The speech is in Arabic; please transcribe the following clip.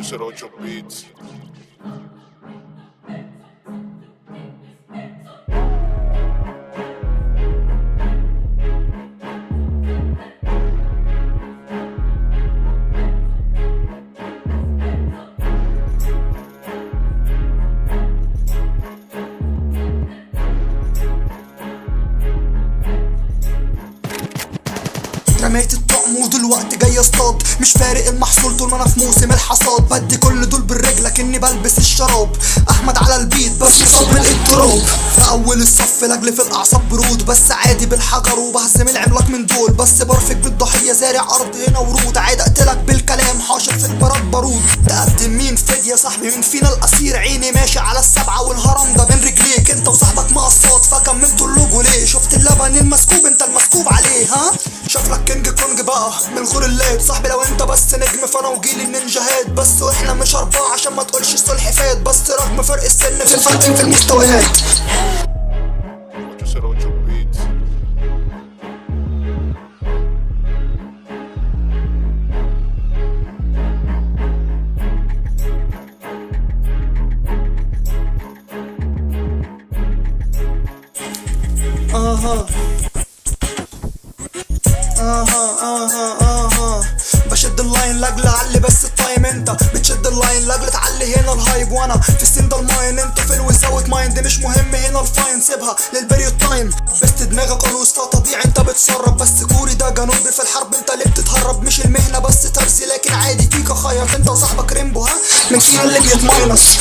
Producer 8 Beats. رميت الطقم ودلوقتي جاي اصطاد، مش فارق المحصول طول ما انا في موسم الحصاد. بدي كل دول بالرجل لكني بلبس الشراب. احمد على البيت بس صاب من التراب. في اول الصف لاجل في الاعصاب برود، بس عادي بالحجر وبهزم العملاق من دول. بس برفق بالضحيه زارع ارض هنا ورود. عاد اقتلك بالكلام حاشر في البراد بارود. تقدم مين فدية يا صاحبي مين فينا الاسير؟ عيني ماشي على السبعه والهرم ده بين رجليك. انت وصاحبك مقصات فكملتوا اللوجو ليه؟ شفت اللبن المسكوب انت المسكوب عليه. ها شكلك كينج كونج بقى من غور الليل. صاحبي لو انت بس نجم فانا وجيلي النينجاهات بس، واحنا مش اربعه عشان ما تقولش الصلح فات. بس رغم فرق السن في الفرق في المستويات. Producer 8 Beats. بشد اللاين لاجل علي بس التايم. انت بتشد اللاين لاجل تعلي هنا الهايب، وانا في السين ده الماين. انت في الويزاوت مايند مش مهم هنا الفاين. سيبها للبريود تايم. بست دماغك قانوس فطبيعي انت بتسرب. بس كوري ده جنوبي في الحرب انت اللي بتتهرب. مش المهنه بس ترزي لكن عادي فيك اخيط. انت وصاحبك ريمبو ها من فينا اللي بيتماينس.